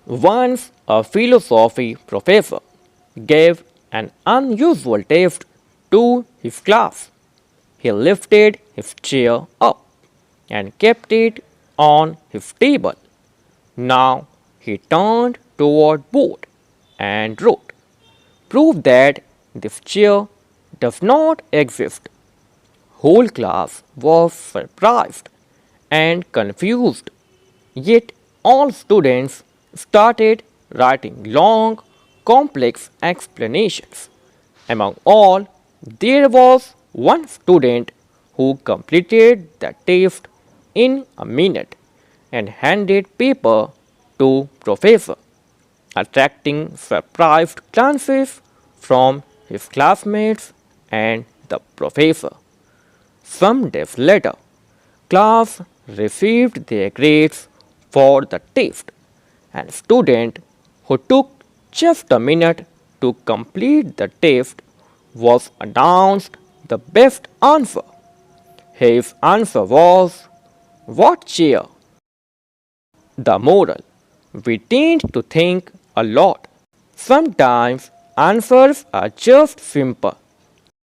Once a philosophy professor gave an unusual test to his class. He lifted his chair up and kept it on his table. Now he turned toward board and wrote, "Prove that this chair does not exist." Whole class was surprised and confused. Yet all students started writing long, complex explanations. Among all, there was one student who completed the test in a minute and handed paper to professor, attracting surprised glances from his classmates and the professor. Some days later, class received their grades for the test, and student who took just a minute to complete the test was announced the best answer. His answer was, "What chair?" The moral: we tend to think a lot. Sometimes answers are just simple,